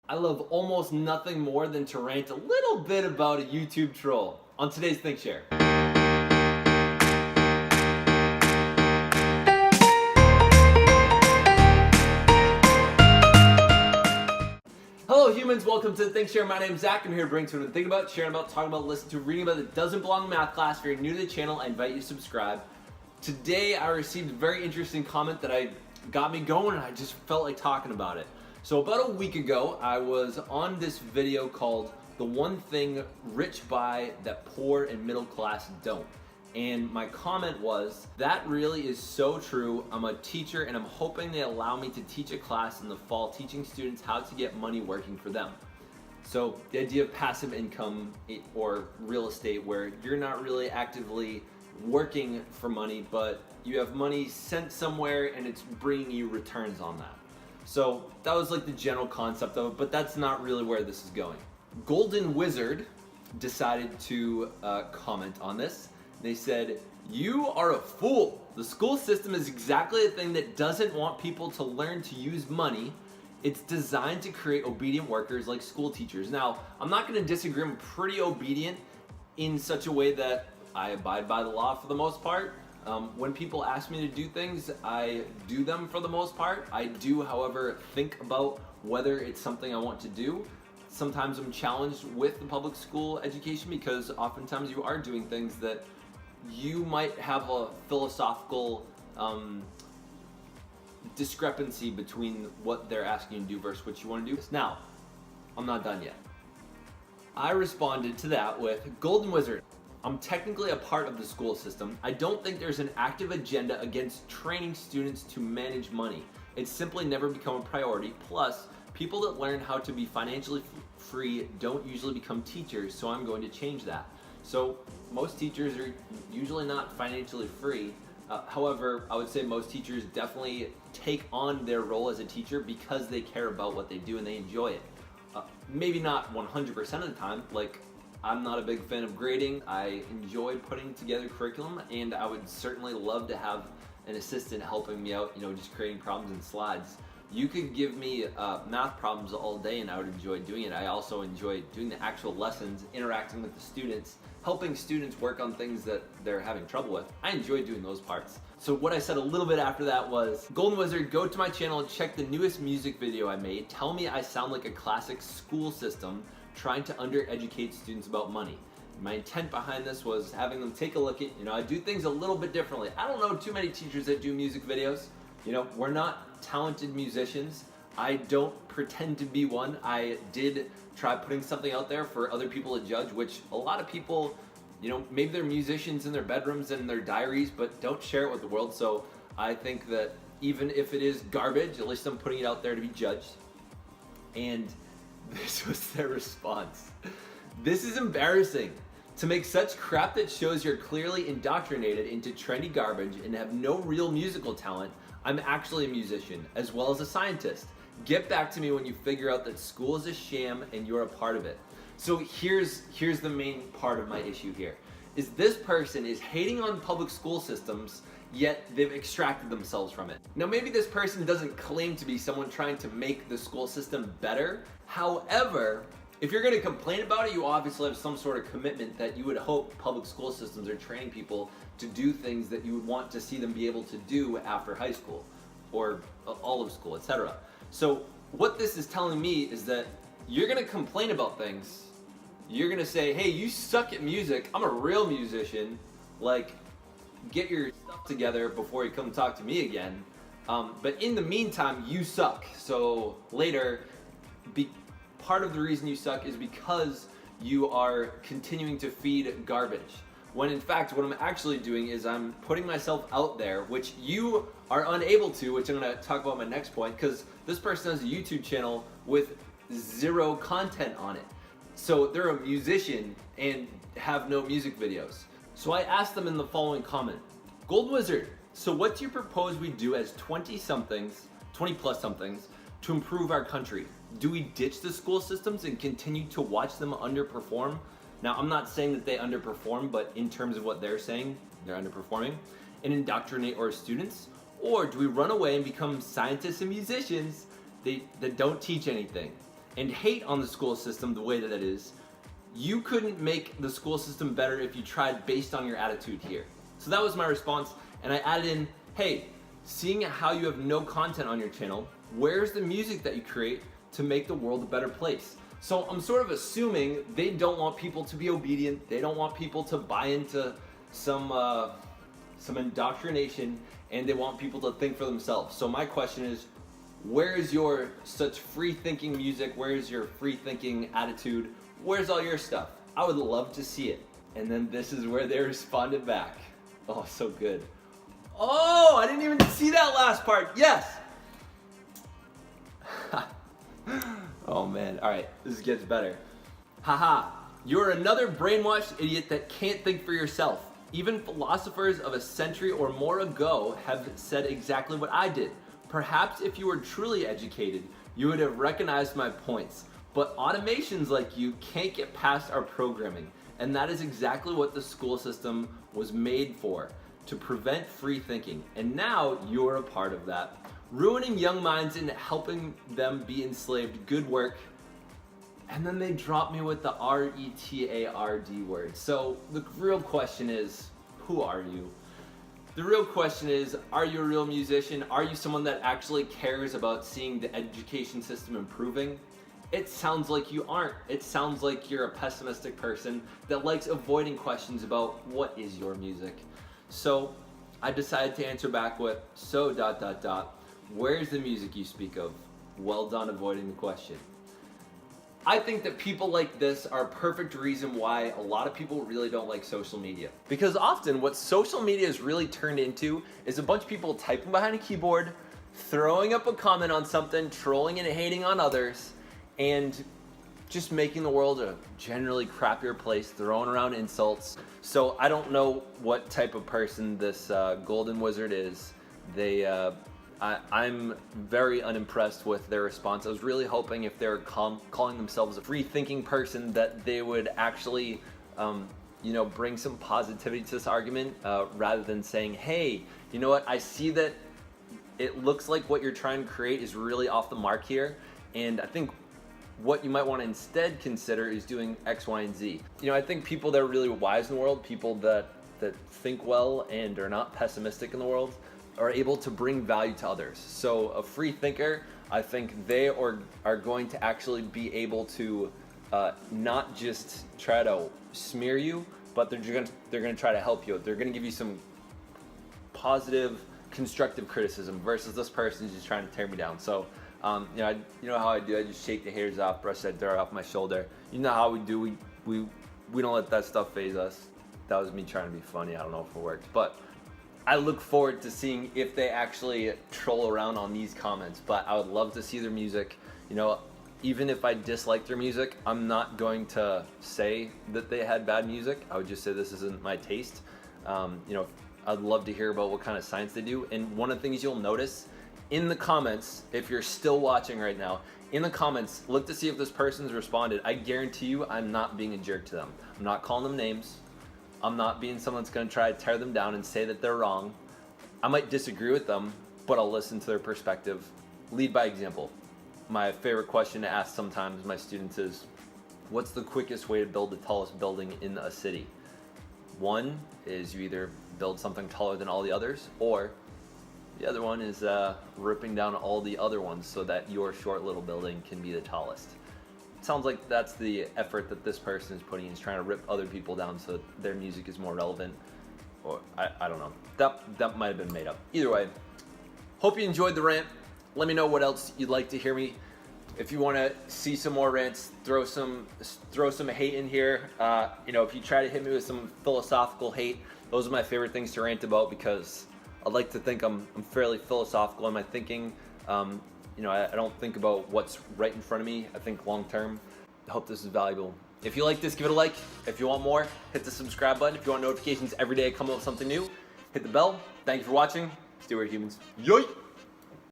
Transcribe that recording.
I love almost nothing more than to rant a little bit about a YouTube troll on today's ThinkShare. Hello humans, welcome to ThinkShare. My name is Zach. I'm here to bring to and think about, sharing about, talking about, listening to, reading about that doesn't belong in math class. If you're new to the channel, I invite you to subscribe. Today I received a very interesting comment that got me going and I just felt like talking about it. So about a week ago, I was on this video called The One Thing Rich Buy That Poor and Middle Class Don't. And my comment was, that really is so true. I'm a teacher and I'm hoping they allow me to teach a class in the fall teaching students how to get money working for them. So the idea of passive income or real estate where you're not really actively working for money, but you have money sent somewhere and it's bringing you returns on that. So that was like the general concept of it, but that's not really where this is going. Golden Wizard decided to comment on this. They said, "You are a fool. The school system is exactly the thing that doesn't want people to learn to use money. It's designed to create obedient workers like school teachers." Now, I'm not going to disagree. I'm pretty obedient in such a way that I abide by the law for the most part. When people ask me to do things, I do them for the most part. I do, however, think about whether it's something I want to do. Sometimes I'm challenged with the public school education because oftentimes you are doing things that you might have a philosophical discrepancy between what they're asking you to do versus what you want to do. Now, I'm not done yet. I responded to that with, "Golden Wizard, I'm technically a part of the school system. I don't think there's an active agenda against training students to manage money. It's simply never become a priority. Plus, people that learn how to be financially free don't usually become teachers, so I'm going to change that." So most teachers are usually not financially free. However, I would say most teachers definitely take on their role as a teacher because they care about what they do and they enjoy it. Maybe not 100% of the time. Like, I'm not a big fan of grading. I enjoy putting together curriculum, and I would certainly love to have an assistant helping me out, just creating problems and slides. You could give me math problems all day and I would enjoy doing it. I also enjoy doing the actual lessons, interacting with the students, helping students work on things that they're having trouble with. I enjoy doing those parts. So what I said a little bit after that was, "Golden Wizard, go to my channel and check the newest music video I made. Tell me I sound like a classic school system trying to undereducate students about money." My intent behind this was having them take a look at, I do things a little bit differently. I don't know too many teachers that do music videos. We're not talented musicians. I don't pretend to be one. I did try putting something out there for other people to judge, which a lot of people, maybe they're musicians in their bedrooms and their diaries, but don't share it with the world. So I think that even if it is garbage, at least I'm putting it out there to be judged. And this was their response. "This is embarrassing. To make such crap that shows you're clearly indoctrinated into trendy garbage and have no real musical talent. I'm actually a musician, as well as a scientist. Get back to me when you figure out that school is a sham and you're a part of it." So here's the main part of my issue here, is this person is hating on public school systems, yet they've extracted themselves from it. Now maybe this person doesn't claim to be someone trying to make the school system better. However, if you're going to complain about it, you obviously have some sort of commitment that you would hope public school systems are training people to do things that you would want to see them be able to do after high school or all of school, etc. So what this is telling me is that you're going to complain about things. You're going to say, "Hey, you suck at music. I'm a real musician. Like, get your stuff together before you come talk to me again. But in the meantime, you suck. So later, part of the reason you suck is because you are continuing to feed garbage." When in fact, what I'm actually doing is I'm putting myself out there, which you are unable to, which I'm going to talk about in my next point, because this person has a YouTube channel with zero content on it. So they're a musician and have no music videos. So I asked them in the following comment, "Golden Wizard, so what do you propose we do as 20 plus somethings to improve our country? Do we ditch the school systems and continue to watch them underperform?" Now, I'm not saying that they underperform, but in terms of what they're saying, they're underperforming, "and indoctrinate our students? Or do we run away and become scientists and musicians that don't teach anything? and hate on the school system the way that it is, you couldn't make the school system better if you tried based on your attitude here. So that was my response, and I added in, hey, seeing how you have no content on your channel, where's the music that you create to make the world a better place? So I'm sort of assuming they don't want people to be obedient, they don't want people to buy into some indoctrination, and they want people to think for themselves. So my question is, where's your such free thinking music? Where's your free thinking attitude? Where's all your stuff? I would love to see it. And then this is where they responded back. Oh, so good. Oh, I didn't even see that last part. Yes. Oh man, all right, this gets better. Haha, you're another brainwashed idiot that can't think for yourself. Even philosophers of a century or more ago have said exactly what I did. Perhaps if you were truly educated, you would have recognized my points. But automations like you can't get past our programming. And that is exactly what the school system was made for, to prevent free thinking. And now you're a part of that. Ruining young minds and helping them be enslaved, good work. And then they drop me with the R-E-T-A-R-D word. So the real question is, who are you? The real question is, are you a real musician? Are you someone that actually cares about seeing the education system improving? It sounds like you aren't. It sounds like you're a pessimistic person that likes avoiding questions about what is your music. So I decided to answer back with, where's the music you speak of? Well done avoiding the question. I think that people like this are a perfect reason why a lot of people really don't like social media. Because often what social media is really turned into is a bunch of people typing behind a keyboard, throwing up a comment on something, trolling and hating on others, and just making the world a generally crappier place, throwing around insults. So I don't know what type of person this golden wizard is. I'm very unimpressed with their response. I was really hoping if they're calling themselves a free-thinking person that they would actually, bring some positivity to this argument rather than saying, hey, you know what, I see that it looks like what you're trying to create is really off the mark here, and I think what you might want to instead consider is doing X, Y, and Z. I think people that are really wise in the world, people that think well and are not pessimistic in the world, are able to bring value to others. So a free thinker, I think they are going to actually be able to not just try to smear you, but they're going to try to help you. They're going to give you some positive, constructive criticism versus this person who's just trying to tear me down. So you know how I do. I just shake the hairs off, brush that dirt off my shoulder. You know how we do. We don't let that stuff faze us. That was me trying to be funny. I don't know if it worked, but I look forward to seeing if they actually troll around on these comments. But I would love to see their music. Even if I dislike their music, I'm not going to say that they had bad music. I would just say this isn't my taste. I'd love to hear about what kind of science they do. And one of the things you'll notice in the comments, if you're still watching right now, in the comments, look to see if this person's responded. I guarantee you I'm not being a jerk to them. I'm not calling them names. I'm not being someone that's going to try to tear them down and say that they're wrong. I might disagree with them, but I'll listen to their perspective. Lead by example. My favorite question to ask sometimes my students is, what's the quickest way to build the tallest building in a city? One is you either build something taller than all the others, or the other one is ripping down all the other ones so that your short little building can be the tallest. It sounds like that's the effort that this person is putting in, is trying to rip other people down so that their music is more relevant. Or I don't know. That might have been made up. Either way, hope you enjoyed the rant. Let me know what else you'd like to hear me. If you want to see some more rants, throw some hate in here. If you try to hit me with some philosophical hate, those are my favorite things to rant about, because I like to think I'm fairly philosophical in my thinking. I don't think about what's right in front of me. I think long term. I hope this is valuable. If you like this, give it a like. If you want more, hit the subscribe button. If you want notifications every day I come up with something new, hit the bell. Thank you for watching. Stay weird, humans. Yoy!